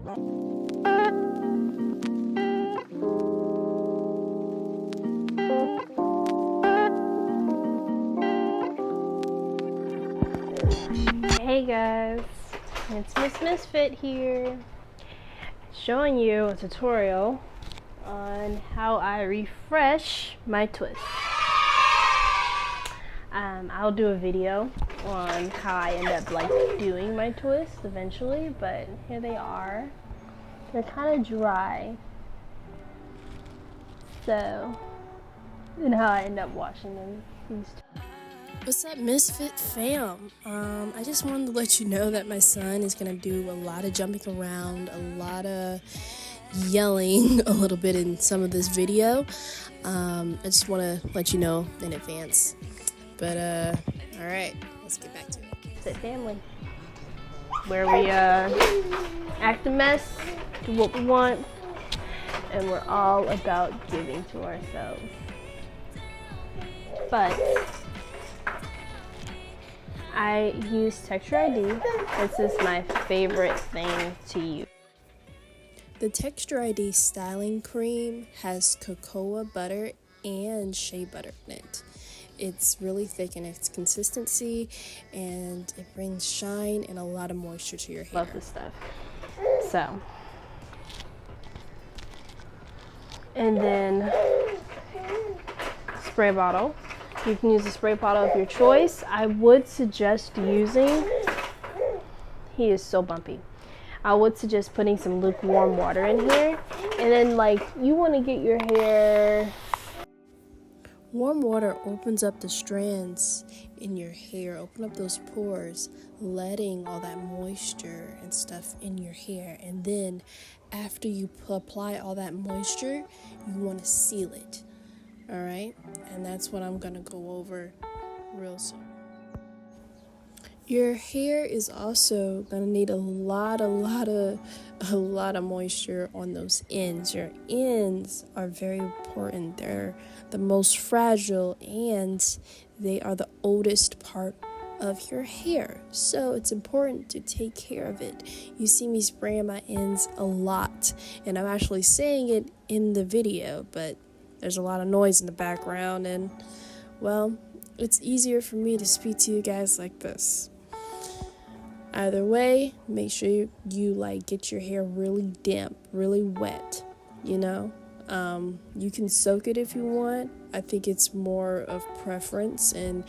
Hey guys, it's Ms.Misfit here, showing you a tutorial on how I refresh my twist. I'll do a video on how I end up doing my twist eventually, but here they are. They're kind of dry, so, and how I end up washing them. What's up, Misfit fam? I just wanted to let you know that my son is going to do a lot of jumping around, a lot of yelling a little bit in some of this video. I just want to let you know in advance. But, alright, let's get back to it. It's family, where we act a mess, do what we want, and we're all about giving to ourselves. But I use Texture ID. This is my favorite thing to use. The Texture ID styling cream has cocoa butter and shea butter in it. It's really thick in its consistency, and it brings shine and a lot of moisture to your hair. Love this stuff. So, and then spray bottle. You can use a spray bottle of your choice. I would suggest using, he is so bumpy. I would suggest putting some lukewarm water in here. And then you want to get your hair. Warm water opens up the strands in your hair, open up those pores, letting all that moisture and stuff in your hair. And then after you apply all that moisture, you want to seal it. All right, and that's what I'm gonna go over real soon. Your hair is also gonna need a lot of moisture on those ends. Your ends are very important. They're the most fragile, and they are the oldest part of your hair. So it's important to take care of it. You see me spraying my ends a lot, and I'm actually saying it in the video, but there's a lot of noise in the background, and, well, it's easier for me to speak to you guys like this. Either way, make sure you get your hair really damp, really wet, you know? You can soak it if you want. I think it's more of preference and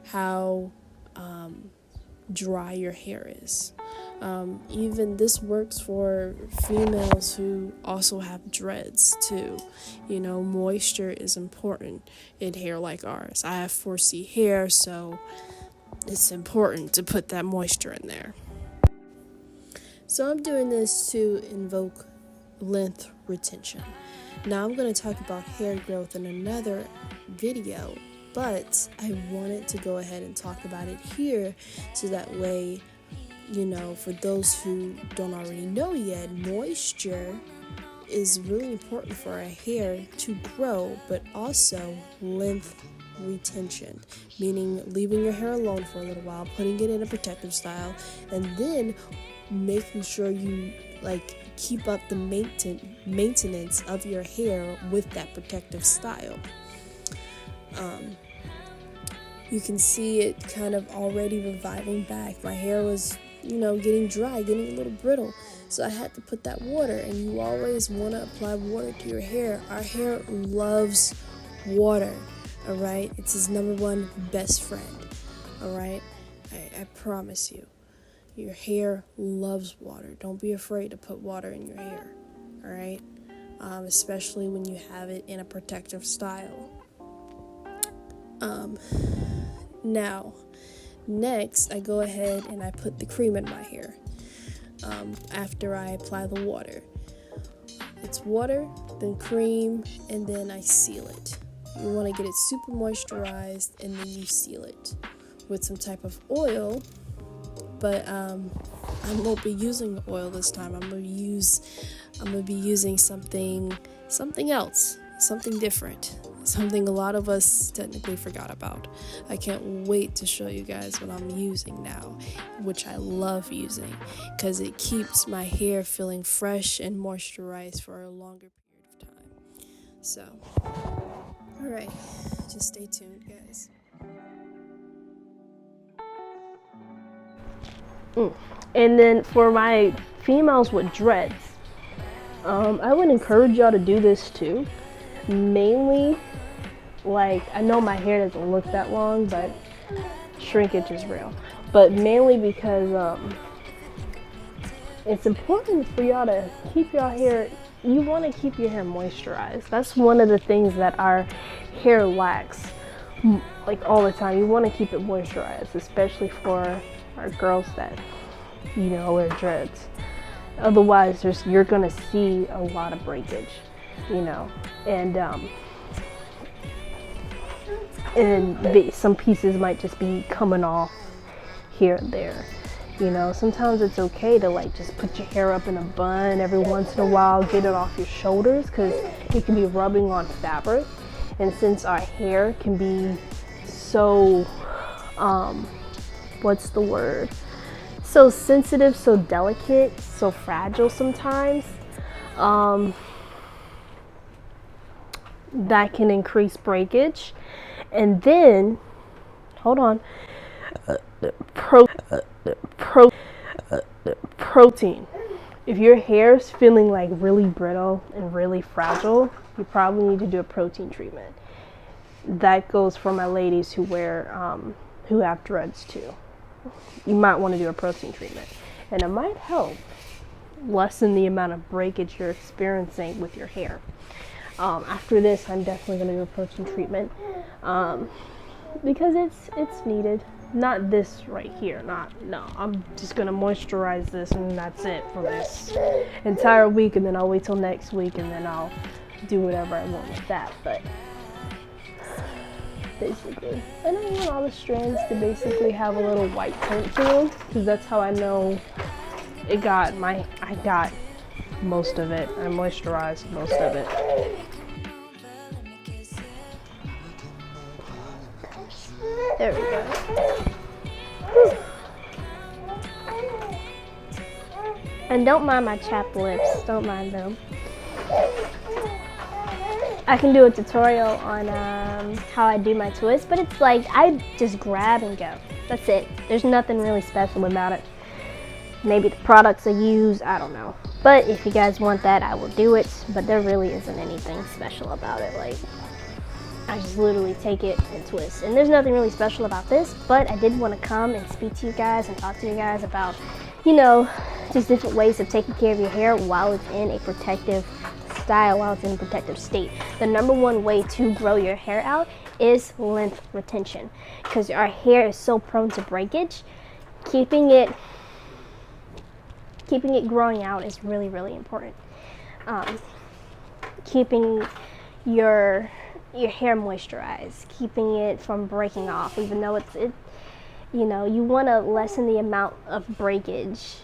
how dry your hair is. Even this works for females who also have dreads too. You know, moisture is important in hair like ours. I have 4C hair, so it's important to put that moisture in there. So I'm doing this to invoke length retention. Now I'm going to talk about hair growth in another video, but I wanted to go ahead and talk about it here so that way, you know, for those who don't already know yet, moisture is really important for our hair to grow, but also length retention, meaning leaving your hair alone for a little while, putting it in a protective style, and then making sure you keep up the maintenance of your hair with that protective style. You can see it kind of already reviving back. My hair was, getting dry, getting a little brittle. So I had to put that water, and you always want to apply water to your hair. Our hair loves water, all right? It's his number one best friend, all right? I promise you. Your hair loves water. Don't be afraid to put water in your hair, all right? Especially when you have it in a protective style. Now, next, I go ahead and I put the cream in my hair after I apply the water. It's water, then cream, and then I seal it. You want to get it super moisturized, and then you seal it with some type of oil. But I won't be using oil this time. I'm gonna be using something else. something different, something a lot of us technically forgot about. I can't wait to show you guys what I'm using now, which I love using because it keeps my hair feeling fresh and moisturized for a longer period of time. So, alright, just stay tuned, guys. And then for my females with dreads, I would encourage y'all to do this too. Mainly, like, I know my hair doesn't look that long, but shrinkage is real. But mainly because it's important for y'all to keep your hair, you want to keep your hair moisturized. That's one of the things that our hair lacks, like, all the time. You want to keep it moisturized, especially for our girls that, you know, wear dreads. Otherwise, you're gonna see a lot of breakage, you know, and some pieces might just be coming off here and there. You know, sometimes it's okay to, like, just put your hair up in a bun every once in a while, get it off your shoulders, because it can be rubbing on fabric. And since our hair can be so, what's the word? So sensitive, so delicate, so fragile sometimes, that can increase breakage. And then, hold on, protein. If your hair is feeling like really brittle and really fragile, you probably need to do a protein treatment. That goes for my ladies who wear, who have dreads too. You might want to do a protein treatment, and it might help lessen the amount of breakage you're experiencing with your hair. After this, I'm definitely going to do a protein treatment, because it's needed. Not this right here, no, I'm just going to moisturize this, and that's it for this entire week, and then I'll wait till next week, and then I'll do whatever I want with that. But basically, and I want all the strands to basically have a little white tint to them, because that's how I know I got most of it. I moisturized most of it. There we go. Whew. And don't mind my chapped lips, don't mind them. I can do a tutorial on how I do my twist, but it's like I just grab and go. That's it. There's nothing really special about it. Maybe the products I use, I don't know. But if you guys want that, I will do it. But there really isn't anything special about it. Like, I just literally take it and twist. And there's nothing really special about this, but I did want to come and speak to you guys and talk to you guys about, you know, just different ways of taking care of your hair while it's in a protective style, while it's in a protective state. The number one way to grow your hair out is length retention, because our hair is so prone to breakage. Keeping it growing out is really, really important. Keeping your hair moisturized, keeping it from breaking off, even though it you know, you want to lessen the amount of breakage,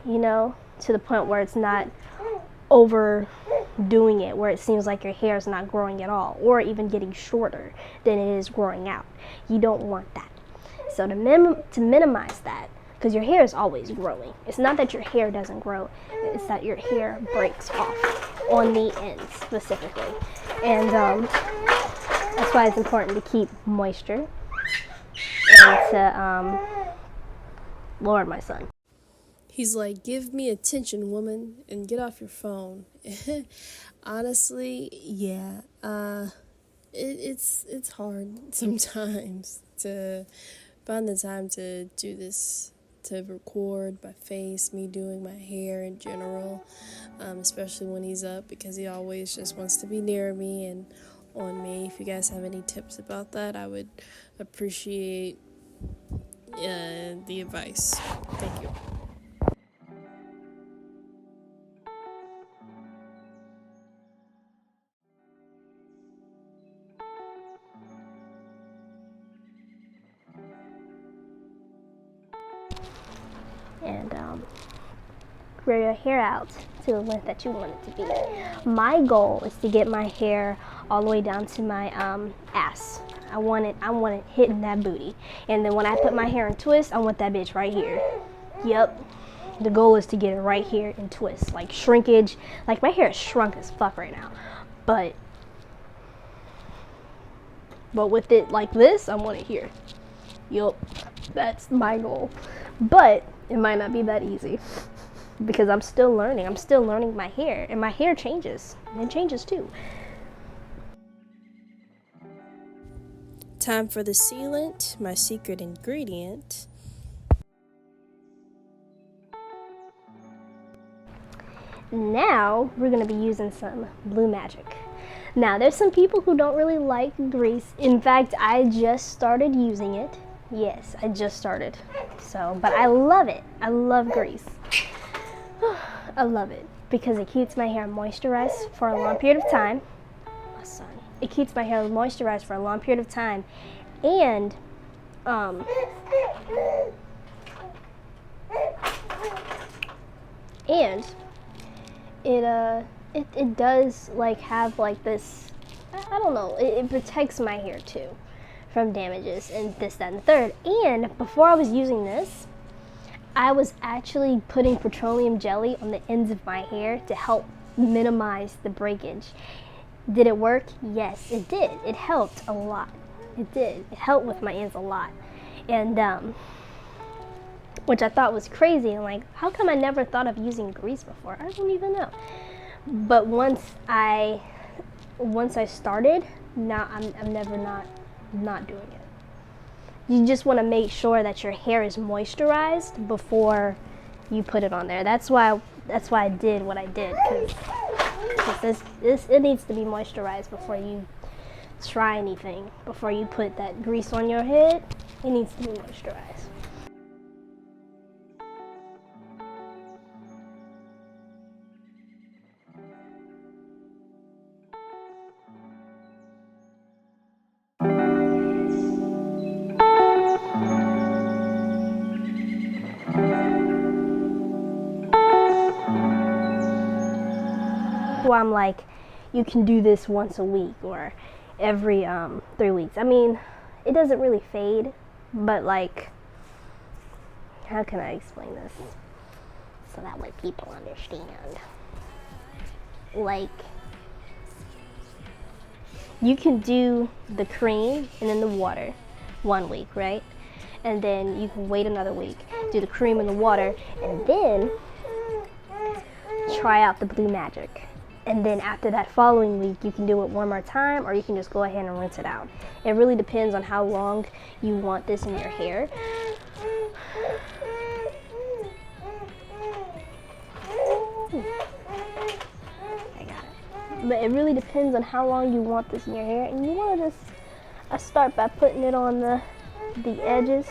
you know, to the point where it's not overdoing it, where it seems like your hair is not growing at all, or even getting shorter than it is growing out. You don't want that. So to minimize that, because your hair is always growing. It's not that your hair doesn't grow, it's that your hair breaks off on the ends specifically. And that's why it's important to keep moisture and to, Lord, my son. He's like, give me attention, woman, and get off your phone. Honestly, yeah, it's hard sometimes to find the time to do this, to record my face, me doing my hair in general, especially when he's up, because he always just wants to be near me and on me. If you guys have any tips about that, I would appreciate the advice. Thank you. And grow your hair out to the length that you want it to be. My goal is to get my hair all the way down to my ass. I want it hitting that booty. And then when I put my hair in twist, I want that bitch right here. Yep. The goal is to get it right here in twist. Like shrinkage. Like my hair is shrunk as fuck right now. But with it like this, I want it here. Yup. That's my goal. But it might not be that easy. Because I'm still learning. I'm still learning my hair. And my hair changes. And it changes too. Time for the sealant, my secret ingredient. Now we're going to be using some Blue Magic. Now there's some people who don't really like grease. In fact, I just started using it. Yes, I just started. But I love it. I love grease. I love it because it keeps my hair moisturized for a long period of time. My son. It keeps my hair moisturized for a long period of time, and it does like have like this, I don't know, it protects my hair too from damages and this, that, and the third. And before I was using this, I was actually putting petroleum jelly on the ends of my hair to help minimize the breakage. Did it work? Yes, it did. It helped a lot. It did. It helped with my ends a lot. And which I thought was crazy. And like, how come I never thought of using grease before? I don't even know. But once I started, now I'm never not doing it. You just want to make sure that your hair is moisturized before you put it on there. That's why I did what I did, because it needs to be moisturized before you try anything. Before you put that grease on your head, it needs to be moisturized. I'm like, you can do this once a week or every 3 weeks. I mean, it doesn't really fade, but like, how can I explain this so that way people understand? Like, you can do the cream and then the water 1 week, right? And then you can wait another week, do the cream and the water, and then try out the Blue Magic. And then after that following week, you can do it one more time, or you can just go ahead and rinse it out. It really depends on how long you want this in your hair. I got it. But it really depends on how long you want this in your hair. And you want to just, I start by putting it on the edges.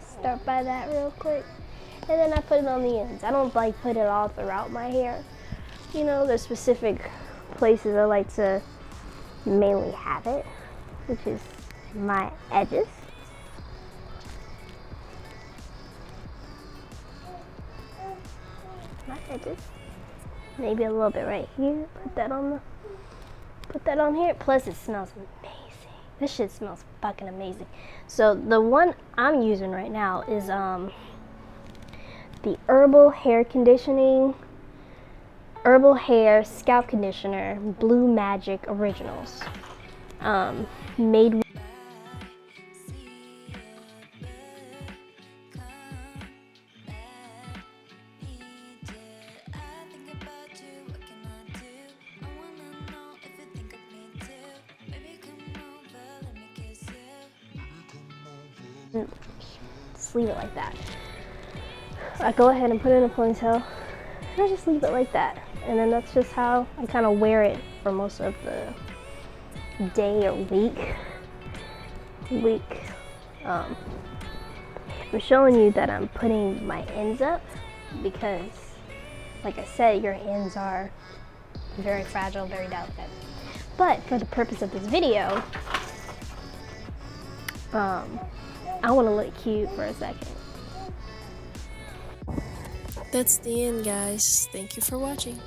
Start by that real quick. And then I put it on the ends. I don't like put it all throughout my hair. You know, there's specific places I like to mainly have it, which is my edges. My edges. Maybe a little bit right here. Put that on here. Plus it smells amazing. This shit smells fucking amazing. So the one I'm using right now is the Herbal Hair Scalp Conditioner Blue Magic Originals. Made with just leave it like that. I go ahead and put it in a ponytail, and I just leave it like that. And then that's just how I kind of wear it for most of the day or week. I'm showing you that I'm putting my ends up because, like I said, your ends are very fragile, very delicate. But for the purpose of this video, I want to look cute for a second. That's the end, guys. Thank you for watching.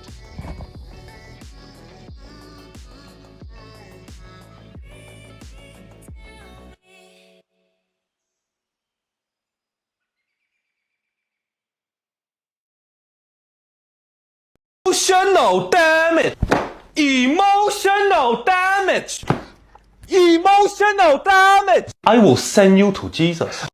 Emotional damage. Emotional damage. Emotional damage. I will send you to Jesus.